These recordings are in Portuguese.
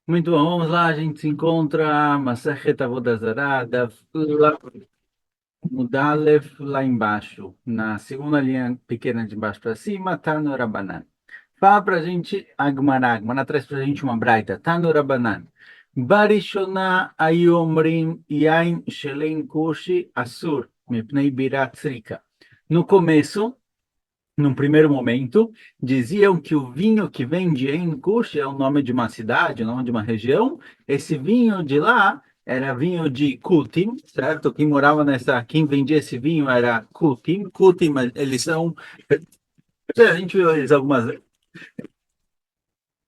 Muito bom, vamos lá, a gente se encontra Masechet Avodah Zarah, Mudalev lá embaixo, na segunda linha pequena de baixo para cima, Tano Rabanan. Fala pra gente Agmará traz pra gente uma braita, Tano Rabanan. Barishona Ayomrim Yain Shelen Kushi Asur, Mipnei Birat Srika. No começo, num primeiro momento, diziam que o vinho que vem de Enkush é o nome de uma cidade, o nome de uma região. Esse vinho de lá era vinho de Kutim, certo? Quem vendia esse vinho era Kutim. Kutim, eles são, a gente viu eles algumas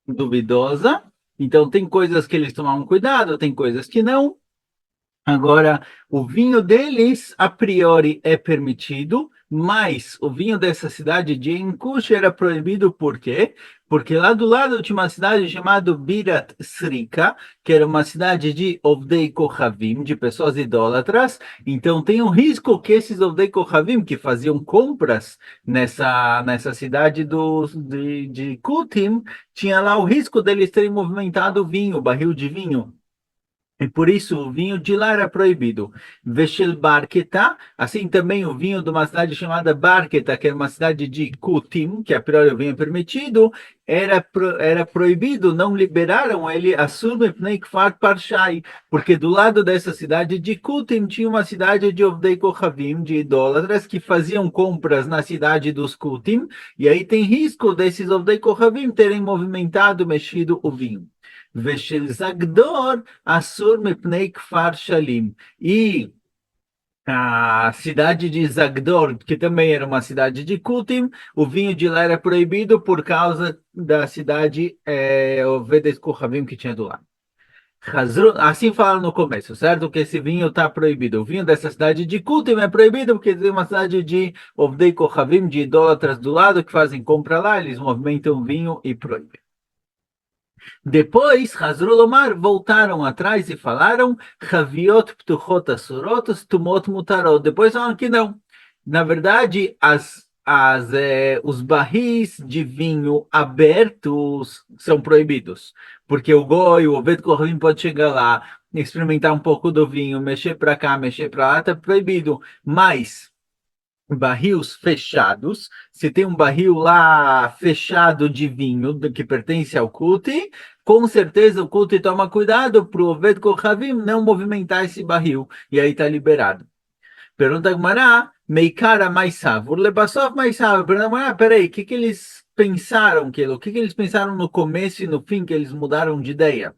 duvidosa. Então tem coisas que eles tomavam cuidado, tem coisas que não. Agora, o vinho deles, a priori, é permitido, mas o vinho dessa cidade de Enkush era proibido por quê? Porque lá do lado tinha uma cidade chamada Birat Srika, que era uma cidade de Ovdei Kohavim, de pessoas idólatras. Então tem um risco que esses Ovdei Kohavim, que faziam compras nessa cidade de Kutim, tinha lá o risco deles terem movimentado o vinho, o barril de vinho. E por isso o vinho de lá era proibido. Veshel Barketa, assim também o vinho de uma cidade chamada Barketa, que era uma cidade de Kutim, que a priori o vinho é permitido, era proibido, não liberaram ele Asur Mipnei Kfar Parshai, porque do lado dessa cidade de Kutim tinha uma cidade de Ovdei Kohavim, de idólatras, que faziam compras na cidade dos Kutim, e aí tem risco desses Ovdei Kohavim terem movimentado, mexido o vinho. Veshel Zagdor Assur Mipnei Kfar Shalim. E a cidade de Zagdor, que também era uma cidade de Kutim, o vinho de lá era proibido por causa da cidade Ovedes Kohavim que tinha do lado. Assim falaram no começo, certo? Que esse vinho está proibido. O vinho dessa cidade de Kutim é proibido porque tem uma cidade de Ovdei Kohavim, de idólatras do lado, que fazem compra lá, eles movimentam vinho e proíbem. Depois, Hazru Lomar voltaram atrás e falaram Chaviot Ptuchot Asurot Tumot Mutarot. Depois falaram que não. Na verdade, os barris de vinho abertos são proibidos, porque o goi, o Oved Kohavim pode chegar lá, experimentar um pouco do vinho, mexer para cá, mexer para lá, está proibido. Mas barris fechados. Se tem um barril lá fechado de vinho que pertence ao culto, com certeza o culto toma cuidado para o Oved Kohavim não movimentar esse barril. E aí está liberado. Pergunta a Gmará, Meikara mais savur, Lebassov mais savur. Pergunta a Gmará, peraí, que eles pensaram, o que eles pensaram no começo e no fim que eles mudaram de ideia?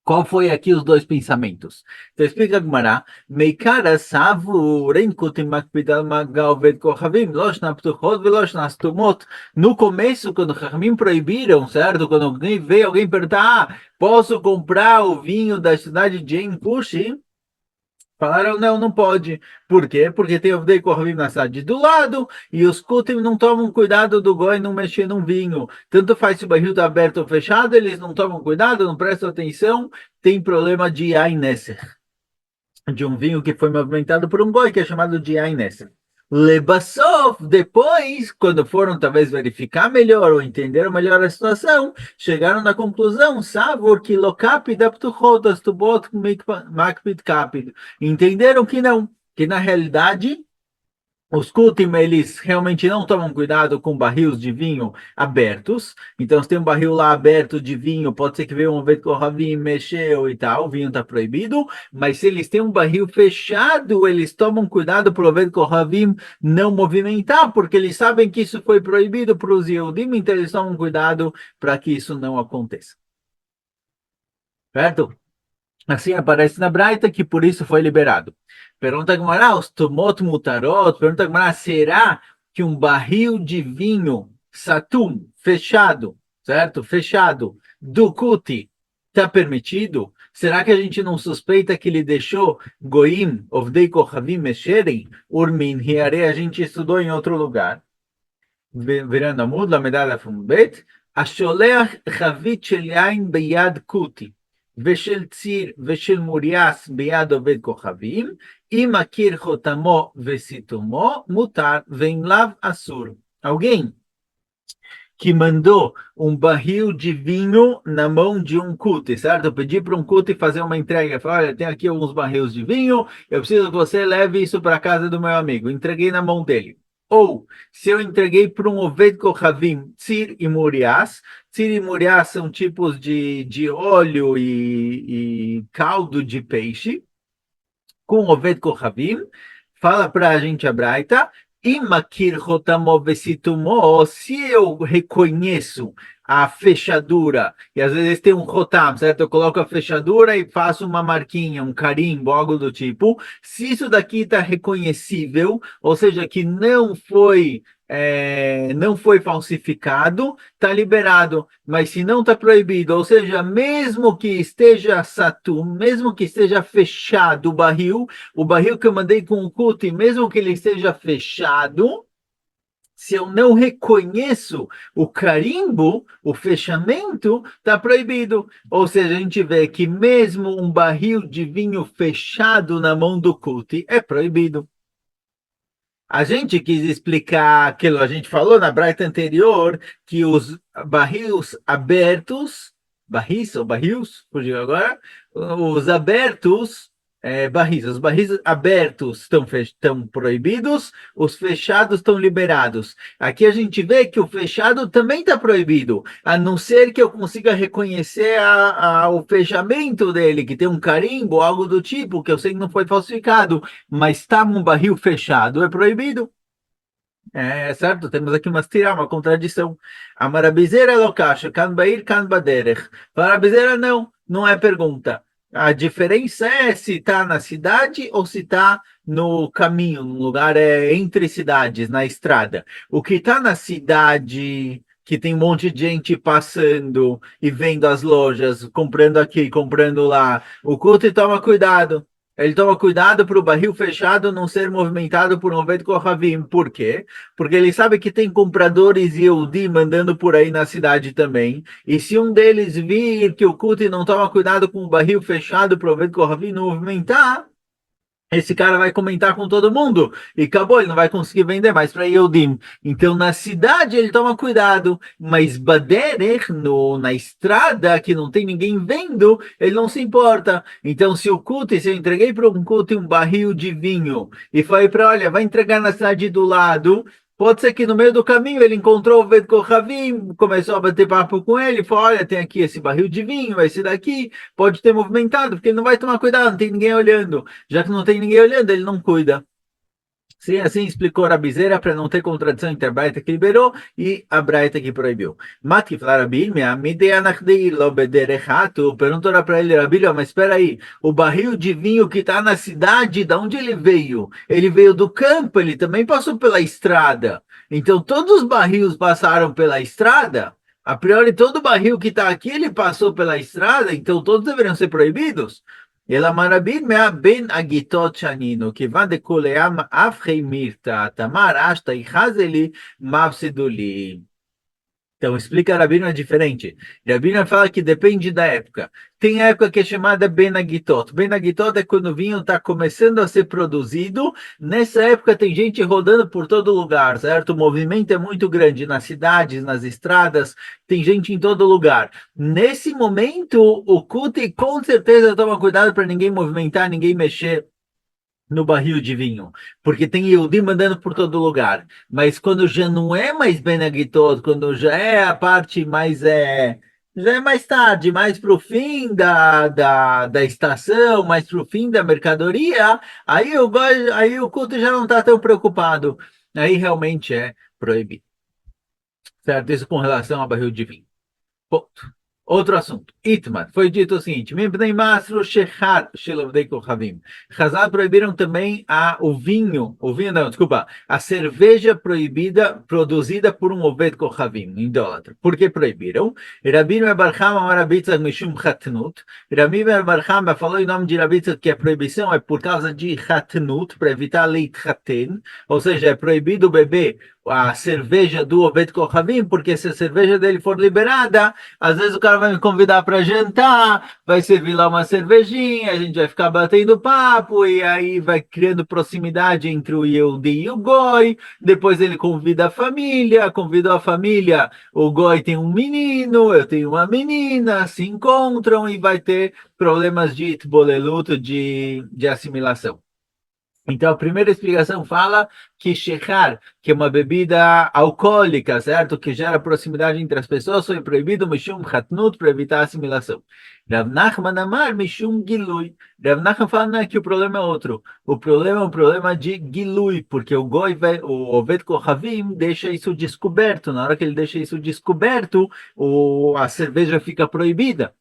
Qual foi aqui os dois pensamentos? Então explica Gmará, Meikara savu renkutim makpidal magal ved kohavim, losh na ptuchot velosh nas tumot. No começo, quando Chachamim proibiram, certo? Quando alguém veio, alguém perguntar, posso comprar o vinho da cidade de Enkushi? Falaram, não, não pode. Por quê? Porque tem Ovdei Kohavim na cidade do lado e os Kutim não tomam cuidado do goi não mexer no vinho. Tanto faz se o barril está aberto ou fechado, eles não tomam cuidado, não prestam atenção, tem problema de Aineser, de um vinho que foi movimentado por um goi que é chamado de Aineser. Lebassov, depois, quando foram talvez verificar melhor ou entenderam melhor a situação, chegaram na conclusão, Savor que locapid aptuchotas tubot makpid capid. Entenderam que não, que na realidade os Kutim, eles realmente não tomam cuidado com barris de vinho abertos. Então, se tem um barril lá aberto de vinho, pode ser que venha um vento Kohavim, mexeu e tal, o vinho está proibido. Mas se eles têm um barril fechado, eles tomam cuidado para o vento Kohavim não movimentar, porque eles sabem que isso foi proibido para os Yehudim, então eles tomam cuidado para que isso não aconteça. Certo? Assim aparece na Braita que por isso foi liberado. Pergunta Gamara, os tumot mutarot, pergunta Gamara, será que um barril de vinho satum, fechado, certo? Fechado, do Kuti, está permitido? Será que a gente não suspeita que ele deixou Goim, Ovdei Kohavim mexerem? Urmin, Hiare, a gente estudou em outro lugar. Virando a muda, a medalha Fumbet, השולח חבית של יין ביד כותי ושל ציר ושל מוריאס ביד עובד כוכבים, אם מכיר חותמו וסיתומו, מותר, ואם לאו, אסור. Alguém que mandou um barril de vinho na mão de um Kuti, certo? Eu pedi para um Kuti fazer uma entrega. Falei, olha, tem aqui alguns barris de vinho, eu preciso que você leve isso para casa do meu amigo. Entreguei na mão dele. Ou, se eu entreguei para um Oved Kohavim, Tzir e Murias. Tzir e Murias são tipos de óleo e caldo de peixe com Oved Kohavim, fala para a gente a Braita, Imakir Rotamo Vesitumo, se eu reconheço a fechadura, e às vezes tem um rotam, certo? Eu coloco a fechadura e faço uma marquinha, um carimbo, algo do tipo. Se isso daqui está reconhecível, ou seja, que não foi falsificado, está liberado. Mas se não está proibido, ou seja, mesmo que esteja satum, mesmo que esteja fechado o barril que eu mandei com o culto, mesmo que ele esteja fechado, se eu não reconheço o carimbo, o fechamento, está proibido. Ou seja, a gente vê que mesmo um barril de vinho fechado na mão do culto é proibido. A gente quis explicar aquilo, a gente falou na braita anterior que os barris abertos, barris ou barris, fugiu agora, os abertos, os barris abertos estão proibidos, os fechados estão liberados. Aqui a gente vê que o fechado também está proibido, a não ser que eu consiga reconhecer o fechamento dele, que tem um carimbo, algo do tipo, que eu sei que não foi falsificado, mas está num barril fechado, é proibido. É certo, temos aqui uma contradição. A marabizeira locacha, kan bair, kan baderech. Marabizeira não é pergunta. A diferença é se está na cidade ou se está no caminho, no lugar entre cidades, na estrada. O que está na cidade, que tem um monte de gente passando e vendo as lojas, comprando aqui, comprando lá, o culto toma cuidado. Ele toma cuidado para o barril fechado não ser movimentado por um vento Kohavim. Por quê? Porque ele sabe que tem compradores Yehudi mandando por aí na cidade também. E se um deles vir que o Kuti não toma cuidado com o barril fechado para o vento Kohavim não movimentar, esse cara vai comentar com todo mundo e acabou, ele não vai conseguir vender mais para Yehudim. Então, na cidade, ele toma cuidado, mas Baderer, na estrada, que não tem ninguém vendo, ele não se importa. Então, se eu entreguei para um culto um barril de vinho e falei para, olha, vai entregar na cidade do lado, pode ser que no meio do caminho ele encontrou o Ved Kohavim, começou a bater papo com ele, falou, olha, tem aqui esse barril de vinho, esse daqui, pode ter movimentado, porque ele não vai tomar cuidado, não tem ninguém olhando. Já que não tem ninguém olhando, ele não cuida. Sim, assim explicou a Rabizeira para não ter contradição entre a Braita que liberou e a Braita que proibiu. Matki falar Rabilmia, perguntou para ele, Rabilmia, mas espera aí, o barril de vinho que está na cidade, de onde ele veio? Ele veio do campo, ele também passou pela estrada. Então todos os barris passaram pela estrada. A priori, todo barril que está aqui, ele passou pela estrada, então todos deveriam ser proibidos. אלא מרבים בין הגיטות שנינו, כיוון דכוליהם אף מירתא, תמר אשתא יחזלי מפסידו לי. Então, explica a Rabino é diferente. Rabino fala que depende da época. Tem época que é chamada Benagitot. Benagitot é quando o vinho está começando a ser produzido. Nessa época tem gente rodando por todo lugar, certo? O movimento é muito grande nas cidades, nas estradas, tem gente em todo lugar. Nesse momento, o Kuti com certeza toma cuidado para ninguém movimentar, ninguém mexer no barril de vinho, porque tem Yehudi mandando por todo lugar. Mas quando já não é mais Benagitot, quando já é a parte mais já é mais tarde, mais para o fim da estação, mais para o fim da mercadoria, aí o culto já não está tão preocupado. Aí realmente é proibido. Certo? Isso com relação ao barril de vinho. Ponto. Outro assunto. Itmar, foi dito o seguinte: Mibnei Masro Shechar Shelovdei Kochavim. Chazal proibiram também o vinho não, desculpa, a cerveja proibida, produzida por um Oved Kochavim, idólatra. Por que proibiram? Rabino Ebarham Amarabitzah Mishum Chatnut. Rabino Ebarham falou em nome de Rabitzah que a proibição é por causa de Chatnut, para evitar leit chaten, ou seja, é proibido beber a cerveja do Ovet Kohavim, porque se a cerveja dele for liberada, às vezes o cara vai me convidar para jantar, vai servir lá uma cervejinha, a gente vai ficar batendo papo, e aí vai criando proximidade entre o Yehudi e o Goi, depois ele convida a família, convidou a família, o Goi tem um menino, eu tenho uma menina, se encontram e vai ter problemas de itboleluto, de assimilação. Então, a primeira explicação fala que shechar, que é uma bebida alcoólica, certo? Que gera proximidade entre as pessoas, foi proibido mishum chatnut para evitar a assimilação. Rav Nachman amar mishum gilui. Rav Nachman fala não, é que o problema é outro. O problema é um problema de gilui, porque o goi, o Oved Kohavim deixa isso descoberto. Na hora que ele deixa isso descoberto, a cerveja fica proibida.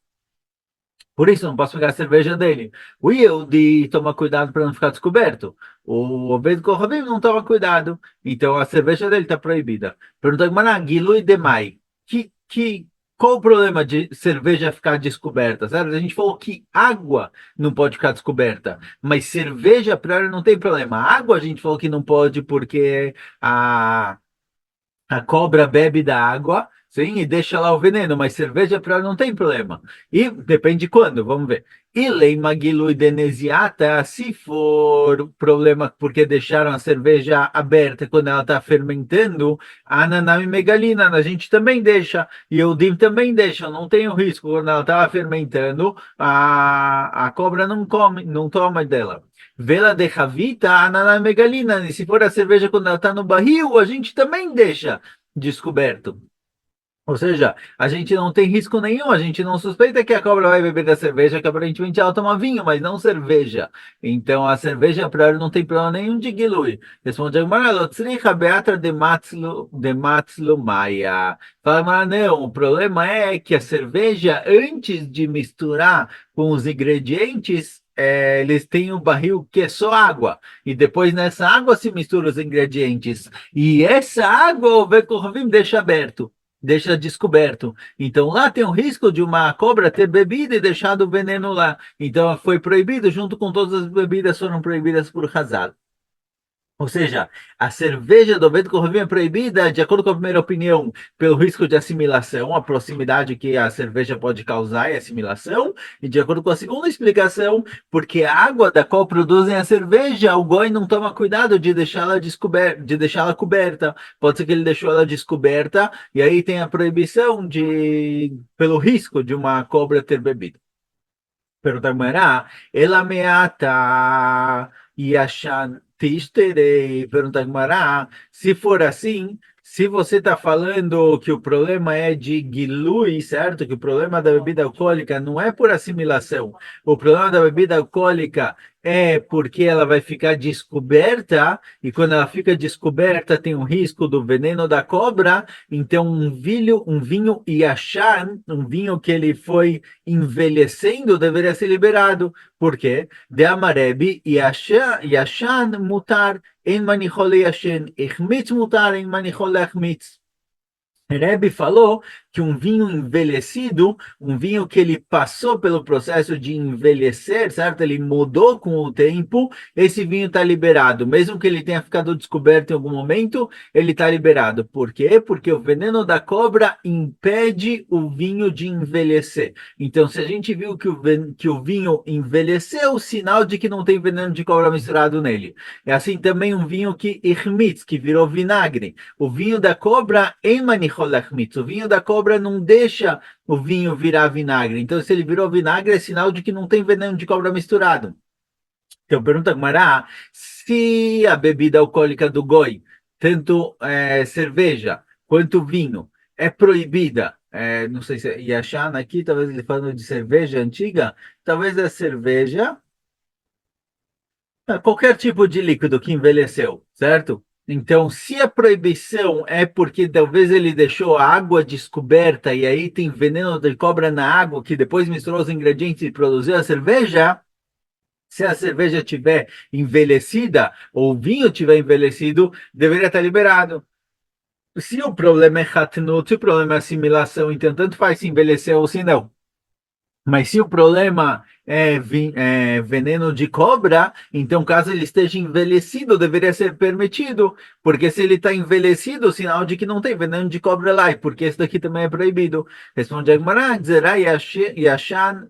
Por isso, não posso pegar a cerveja dele. O Yehudi toma cuidado para não ficar descoberto. O Obed Kohavim não toma cuidado. Então, a cerveja dele está proibida. Pergunta Gmará, Gilui Demai. Qual o problema de cerveja ficar descoberta? Certo? A gente falou que água não pode ficar descoberta. Mas cerveja, para ela, não tem problema. Água, a gente falou que não pode porque a cobra bebe da água, sim, e deixa lá o veneno, mas cerveja para ela não tem problema. E depende de quando, vamos ver. E leimagilu denesiata, se for problema porque deixaram a cerveja aberta quando ela está fermentando, ananami megalina, a gente também deixa, e o dim também deixa, não tem o risco, quando ela estava fermentando, a cobra não come, não toma dela. Vela de Javita, Ananá Megalina. E se for a cerveja quando ela está no barril, a gente também deixa descoberto. Ou seja, a gente não tem risco nenhum, a gente não suspeita que a cobra vai beber da cerveja, que aparentemente ela toma vinho, mas não cerveja. Então a cerveja para ela não tem problema nenhum de gilui. Responde a Gemara, "Lotzricha beatra de matzlu maia." Fala, mas não, o problema é que a cerveja, antes de misturar com os ingredientes, eles têm um barril que é só água. E depois nessa água se misturam os ingredientes. E essa água o Vekorovim deixa aberto, deixa descoberto. Então lá tem o risco de uma cobra ter bebido e deixado o veneno lá. Então foi proibido, junto com todas as bebidas foram proibidas por Hazal. Ou seja, a cerveja do vento corrompido é proibida, de acordo com a primeira opinião, pelo risco de assimilação, a proximidade que a cerveja pode causar e assimilação, e de acordo com a segunda explicação, porque a água da qual produzem a cerveja, o goi não toma cuidado de deixá-la de deixá-la coberta. Pode ser que ele deixou ela descoberta, e aí tem a proibição pelo risco de uma cobra ter bebido. Pergunta Gmará, ela meata e achan tisterei. Pergunta Gmará, se for assim, se você está falando que o problema é de gilui, certo? Que o problema da bebida alcoólica não é por assimilação. O problema da bebida alcoólica é porque ela vai ficar descoberta, e quando ela fica descoberta tem o risco do veneno da cobra. Então, um vinho Yashan, um vinho que ele foi envelhecendo, deveria ser liberado. Por quê? De Amarebi, Yashan mutar, em manichol Yashan, Echmitz mutar, em manichol Echmitz. Rebbe falou que um vinho envelhecido, um vinho que ele passou pelo processo de envelhecer, certo? Ele mudou com o tempo, esse vinho está liberado. Mesmo que ele tenha ficado descoberto em algum momento, ele está liberado. Por quê? Porque o veneno da cobra impede o vinho de envelhecer. Então, se a gente viu que o vinho envelheceu, sinal de que não tem veneno de cobra misturado nele. É assim também um vinho que irmitz, que virou vinagre. O vinho da cobra em manicholachmitz. O vinho da cobra não deixa o vinho virar vinagre. Então, se ele virou vinagre, é sinal de que não tem veneno de cobra misturado. Então, pergunta Gmará, se a bebida alcoólica do goi, tanto cerveja quanto vinho, é proibida, não sei se Yashan aqui, talvez ele falando de cerveja antiga, talvez a cerveja, qualquer tipo de líquido que envelheceu, certo? Então, se a proibição é porque talvez ele deixou a água descoberta e aí tem veneno de cobra na água que depois misturou os ingredientes e produziu a cerveja, se a cerveja tiver envelhecida ou o vinho tiver envelhecido, deveria estar liberado. Se o problema é hatnut, se o problema é assimilação, então tanto faz se envelhecer ou se não. Mas se o problema é veneno de cobra, então caso ele esteja envelhecido, deveria ser permitido, porque se ele está envelhecido, sinal de que não tem veneno de cobra lá, e porque esse daqui também é proibido. Responde a Gemara, Zerá Yashan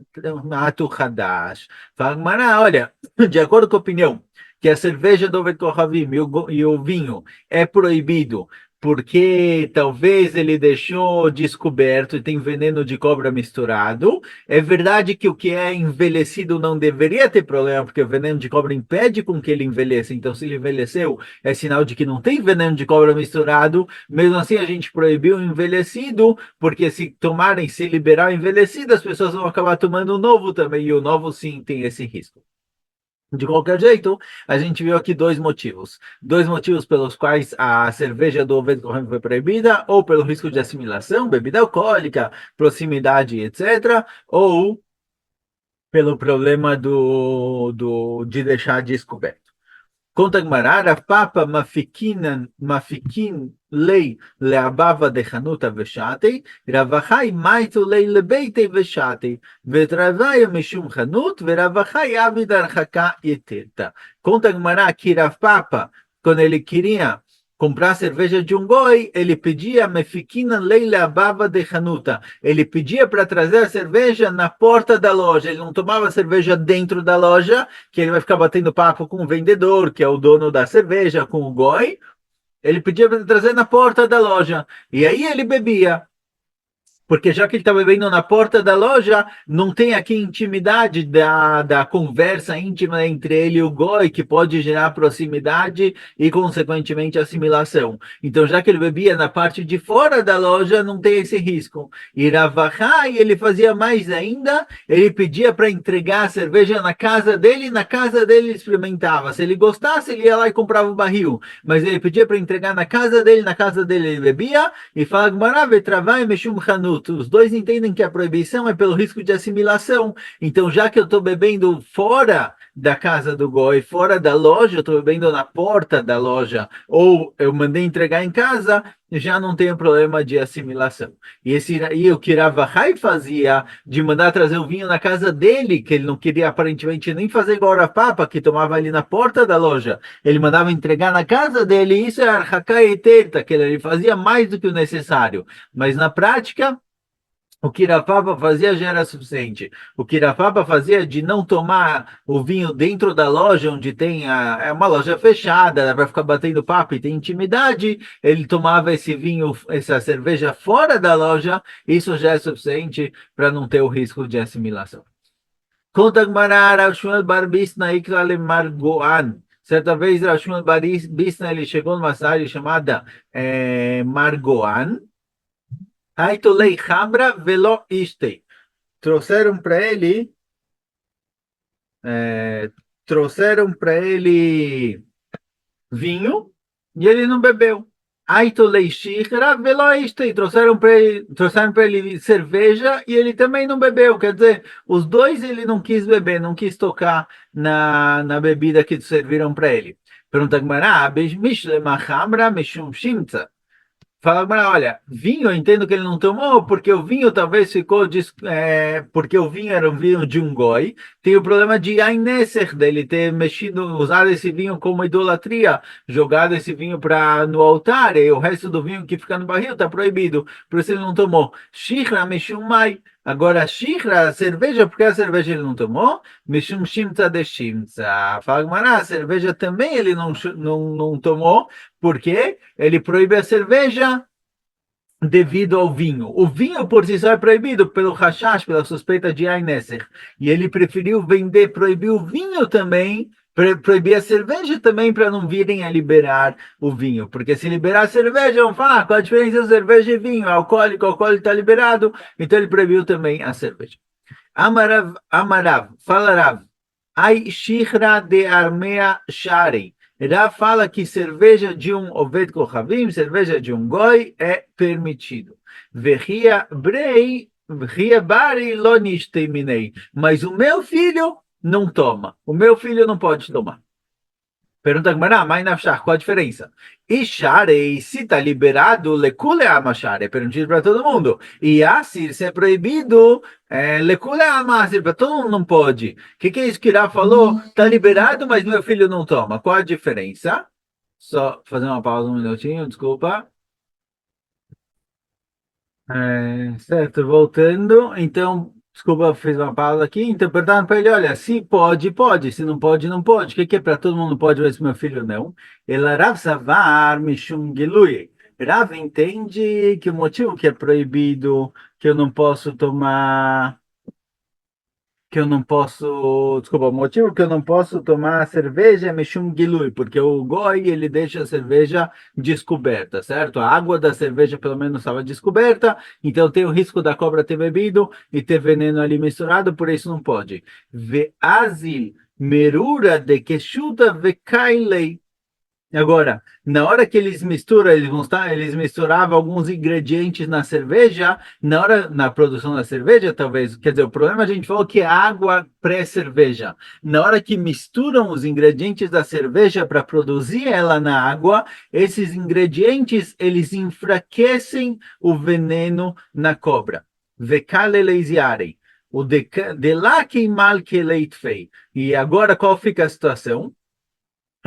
Atu Hadash. Fala a Gemara, olha, de acordo com a opinião, que a cerveja do Ovet Kohavim e o vinho é proibido, porque talvez ele deixou descoberto e tem veneno de cobra misturado. É verdade que o que é envelhecido não deveria ter problema, porque o veneno de cobra impede com que ele envelheça. Então, se ele envelheceu, é sinal de que não tem veneno de cobra misturado. Mesmo assim, a gente proibiu o envelhecido, porque se tomarem, se liberar o envelhecido, as pessoas vão acabar tomando o novo também, e o novo sim tem esse risco. De qualquer jeito, a gente viu aqui dois motivos. Dois motivos pelos quais a cerveja do Ovet Kohen foi proibida, ou pelo risco de assimilação, bebida alcoólica, proximidade, etc., ou pelo problema de deixar descoberto. Conta Gemara, Rav Papa mafikin lei leabava de Hanuta veshatei, Rav Achai maitu lei lebeitei veshatei, ותרוויה משום חנות, ורב אחי עביד הרחקה יתרתא. Conta Gemara que Rav Papa, quando ele queria comprar cerveja de um goi, ele pedia mefikina leila bava de Hanuta. Ele pedia para trazer a cerveja na porta da loja. Ele não tomava cerveja dentro da loja, que ele vai ficar batendo papo com o vendedor, que é o dono da cerveja, com o goi. Ele pedia para trazer na porta da loja. E aí ele bebia. Porque já que ele está bebendo na porta da loja, não tem aqui intimidade da conversa íntima entre ele e o goi, que pode gerar proximidade e, consequentemente, assimilação. Então, já que ele bebia na parte de fora da loja, não tem esse risco. E Ravachai, ele fazia mais ainda, ele pedia para entregar a cerveja na casa dele ele experimentava. Se ele gostasse, ele ia lá e comprava o barril. Mas ele pedia para entregar na casa dele ele bebia, e fala Gmará, Vetravai Meshum Hanut. Os dois entendem que a proibição é pelo risco de assimilação. Então, já que eu estou bebendo fora da casa do goi, fora da loja, eu estou bebendo na porta da loja, ou eu mandei entregar em casa, já não tem problema de assimilação. E o que Ravachai fazia de mandar trazer o vinho na casa dele, que ele não queria aparentemente nem fazer igual a Papa, que tomava ali na porta da loja, ele mandava entregar na casa dele, isso é Arhakai Eterta, que ele fazia mais do que o necessário. Mas na prática, o que Irapapa fazia já era suficiente. O que Irapapa fazia de não tomar o vinho dentro da loja, onde tem é uma loja fechada, dá para ficar batendo papo e tem intimidade, ele tomava esse vinho, essa cerveja fora da loja, isso já é suficiente para não ter o risco de assimilação. Conta Gmará, Rav Shmuel Bar Bisna Ikra le Margoan. Certa vez, Rav Shmuel Bar Bisna ele chegou numa cidade chamada Margoan. Aitolei Hamra velo istei. Trouxeram para ele, é, trouxeram para ele vinho e ele não bebeu. Aitolei Shihra velo istei. Trouxeram para ele cerveja e ele também não bebeu. Quer dizer, os dois ele não quis beber, não quis tocar na bebida que serviram para ele. Pergunta Gmará, Mishlema Hamra Mishum Shimtza. Fala, mas olha, vinho, eu entendo que ele não tomou, porque o vinho talvez ficou, porque o vinho era um vinho de um goi, tem o problema de Aineser, dele ter mexido, usado esse vinho como idolatria, jogado esse vinho no altar, e o resto do vinho que fica no barril está proibido, por isso ele não tomou. Shihra mexum mai. Agora, Shihra, cerveja, porque a cerveja ele não tomou? Mishum shimtza de shimtza. Fala, mas a cerveja também ele não tomou, porque ele proíbe a cerveja devido ao vinho. O vinho por si só é proibido pelo Hashash, pela suspeita de Aineser. E ele preferiu proibir o vinho também, proibir a cerveja também para não virem a liberar o vinho. Porque se liberar a cerveja, vão falar, qual a diferença entre cerveja e vinho? Alcoólico, alcoólico está liberado, então ele proibiu também a cerveja. Amarav, fala Rav, Ai Shihra de Armea Sharei. Rav fala que cerveja de um Oved Kohavim, cerveja de um goi, é permitido. Vehia Brei, Vehia Bari Lonishte Minei. Mas o meu filho não toma. O meu filho não pode tomar. Pergunta Gmará, mas nafshach, qual a diferença? Isharei, se está liberado, lekule amashar, é permitido para todo mundo. E assir, se é proibido, lekule amasir, para todo mundo não pode. O que é isso que Irá falou? Está liberado, mas meu filho não toma. Qual a diferença? Só fazer uma pausa um minutinho, desculpa. Certo, voltando. Então, desculpa, fiz uma pausa aqui. Então, perguntando para ele: olha, se pode, pode. Se não pode, não pode. O que que é para todo mundo pode, mas meu filho não? Ele Rav Savar Mishum Gilui. Rav entende que o motivo que é proibido, que eu não posso tomar que eu não posso, desculpa, o motivo que eu não posso tomar cerveja é Mishum Gilui, porque o goi, ele deixa a cerveja descoberta, certo? A água da cerveja pelo menos estava descoberta, então tem o risco da cobra ter bebido e ter veneno ali misturado, por isso não pode. Ve'azil merura de keshuta ve'kailei. Agora, na hora que eles misturam, eles misturavam alguns ingredientes na cerveja, na hora, na produção da cerveja, talvez, quer dizer, o problema a gente falou que é água pré-cerveja. Na hora que misturam os ingredientes da cerveja para produzir ela na água, esses ingredientes, eles enfraquecem o veneno na cobra. Vekale o de lá que mal que leitfei. E agora qual fica a situação?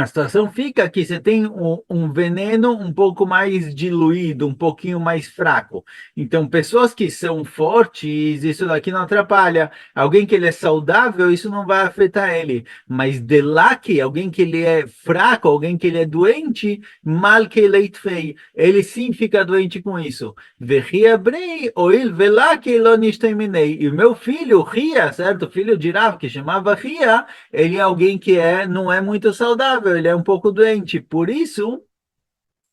A situação fica que você tem um veneno um pouco mais diluído, um pouquinho mais fraco. Então, pessoas que são fortes, isso daqui não atrapalha. Alguém que ele é saudável, isso não vai afetar ele. Mas de lá que alguém que ele é fraco, alguém que ele é doente, mal que leite feio, ele sim fica doente com isso. Verriabrei, oil velá que lo nishterminei. E o meu filho, Ria, certo? O filho de Rav, que chamava Ria, ele é alguém que não é muito saudável, ele é um pouco doente, por isso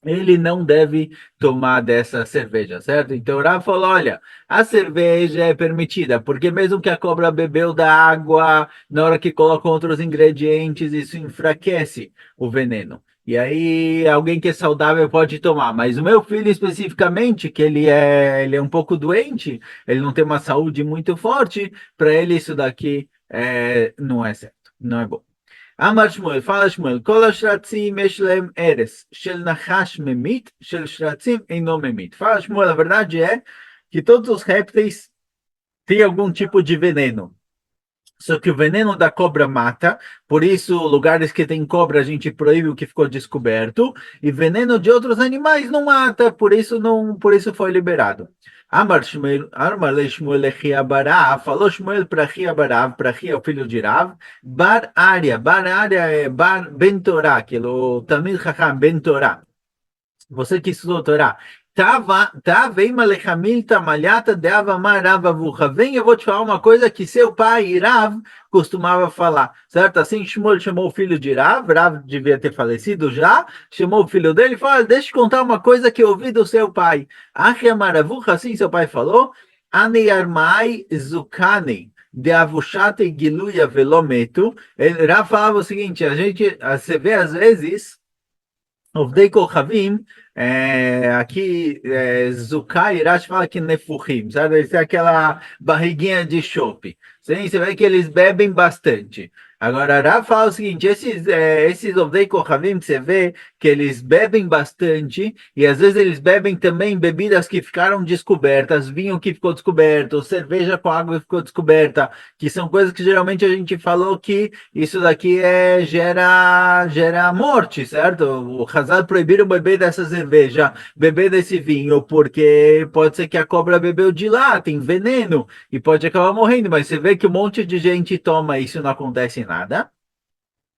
ele não deve tomar dessa cerveja, certo? Então o Rav falou, olha, a cerveja é permitida, porque mesmo que a cobra bebeu da água, na hora que colocam outros ingredientes, isso enfraquece o veneno. E aí alguém que é saudável pode tomar, mas o meu filho especificamente, que ele é um pouco doente, ele não tem uma saúde muito forte, para ele isso daqui não é certo, não é bom. אמר שמואל, fala שמואל, כל השרצים יש להם ארס של נחש ממית, של שרצים אינו ממית. Fala שמואל, a verdade é que todos os répteis têm algum tipo de veneno. Só que o veneno da cobra mata, por isso lugares que tem cobra a gente proíbe o que ficou descoberto, e veneno de outros animais não mata, por isso não, por isso foi liberado. Amar le Shmuel Echia Barav, falou Shmuel para Chia Barav, para Chia, o filho de Rav, Bar Aria é Bar Ben Torah, que é o Talmid Chacham Ben Torah, você que estudou Torá, vem Malechamilta Malhata de Avamar Avavucha. Vem, eu vou te falar uma coisa que seu pai, Irav, costumava falar, certo? Assim, Shmuel chamou o filho de Irav, Rav devia ter falecido já, chamou o filho dele e falou, deixa eu contar uma coisa que eu ouvi do seu pai. Achiamar Avucha, assim seu pai falou, Aneyarmai Zukani. De Avushate Giluya Velometo, Rav falava o seguinte: você vê às vezes Ovdei Kochavim, aqui, Zukai, Irash fala que Nefuchim, sabe? Eles têm aquela barriguinha de chope. Sim, você vê que eles bebem bastante. Agora, Rav fala o seguinte: esses Ovdei Kochavim, você vê que eles bebem bastante e às vezes eles bebem também bebidas que ficaram descobertas, vinho que ficou descoberto, cerveja com água que ficou descoberta, que são coisas que geralmente a gente falou que isso daqui gera morte, certo? O Hazard proibiram beber dessa cerveja, beber desse vinho, porque pode ser que a cobra bebeu de lá, tem veneno, e pode acabar morrendo, mas você vê que um monte de gente toma isso e não acontece nada.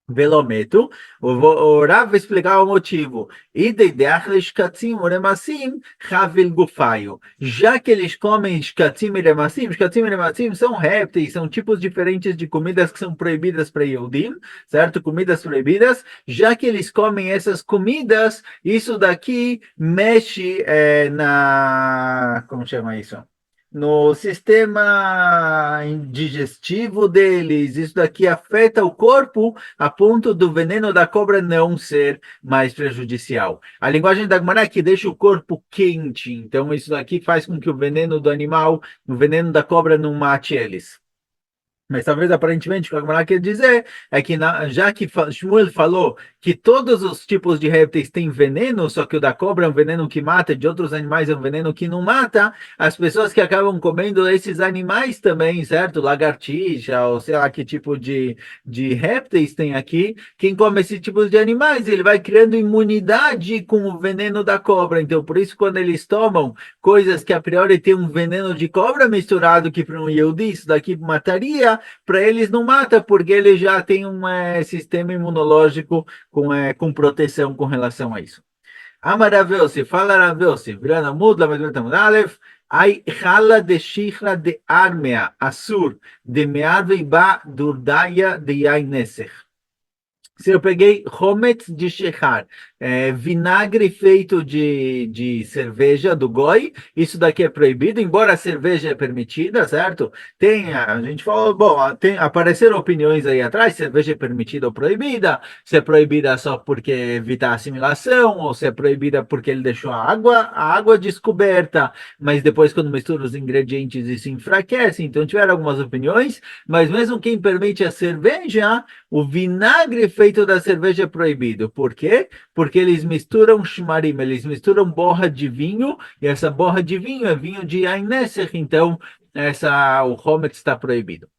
Velometo, o Rav vai explicar o motivo. Já que eles comem shkatzim e remassim são répteis, são tipos diferentes de comidas que são proibidas para Yehudim, certo? Comidas proibidas. Já que eles comem essas comidas, isso daqui mexe como chama isso? No sistema digestivo deles, isso daqui afeta o corpo a ponto do veneno da cobra não ser mais prejudicial. A linguagem da Gemara é que deixa o corpo quente, então isso daqui faz com que o veneno do animal, o veneno da cobra não mate eles. Mas talvez aparentemente o que a Gemara quer dizer é que já que Shmuel falou que todos os tipos de répteis têm veneno, só que o da cobra é um veneno que mata, de outros animais é um veneno que não mata, as pessoas que acabam comendo esses animais também, certo? Lagartixa, ou sei lá que tipo de répteis tem aqui, quem come esse tipo de animais, ele vai criando imunidade com o veneno da cobra. Então, por isso, quando eles tomam coisas que a priori tem um veneno de cobra misturado, que para um Yehudi isso daqui mataria, para eles não mata, porque ele já tem um sistema imunológico com proteção com relação a isso. Amar Rav Yossi, fala Rav Yossi, virando muda, mas virando Aleph, ai chala de shihra de armea, asur, de meadve ba durdaya de yain nesech. Se eu peguei Hometz de Shechar, vinagre feito de cerveja do Goi, isso daqui é proibido, embora a cerveja é permitida, certo? Tem, a gente falou, bom, apareceram opiniões aí atrás, cerveja é permitida ou proibida, se é proibida só porque evita a assimilação, ou se é proibida porque ele deixou a água descoberta, mas depois quando mistura os ingredientes isso enfraquece, então tiveram algumas opiniões, mas mesmo quem permite a cerveja, o vinagre feito da cerveja é proibido. Por quê? Porque eles misturam shmarim, eles misturam borra de vinho, e essa borra de vinho é vinho de Yain Nesech, então o Hometz está proibido.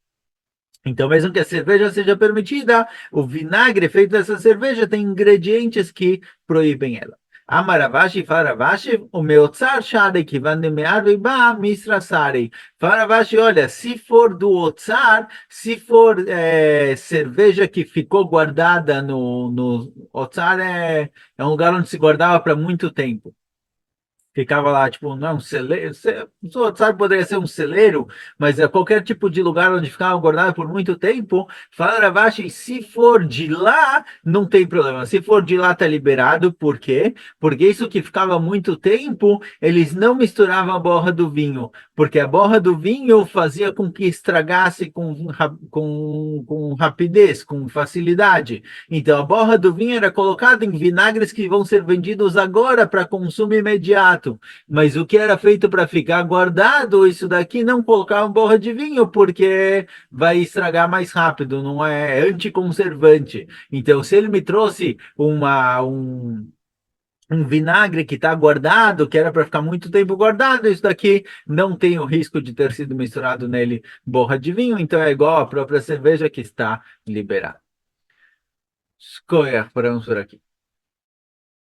Então, mesmo que a cerveja seja permitida, o vinagre feito dessa cerveja tem ingredientes que proíbem ela. Amaravashi, Faravashi, o meu tsar shari, que van de me'ariba, misra sari. Faravashi, olha, se for do otsar, se for cerveja que ficou guardada no otsar, é um lugar onde se guardava para muito tempo. Ficava lá, tipo, não é um celeiro, sabe, poderia ser um celeiro, mas é qualquer tipo de lugar onde ficava guardado por muito tempo. Fala Ravashi, se for de lá, não tem problema. Se for de lá, tá liberado. Por quê? Porque isso que ficava muito tempo, eles não misturavam a borra do vinho, porque a borra do vinho fazia com que estragasse com rapidez, com facilidade. Então, a borra do vinho era colocada em vinagres que vão ser vendidos agora para consumo imediato. Mas o que era feito para ficar guardado, isso daqui não colocar borra de vinho, porque vai estragar mais rápido, não é anticonservante. Então, se ele me trouxe um vinagre que está guardado, que era para ficar muito tempo guardado, isso daqui não tem o risco de ter sido misturado nele borra de vinho, então é igual à própria cerveja que está liberada. Escolha, paramos por aqui.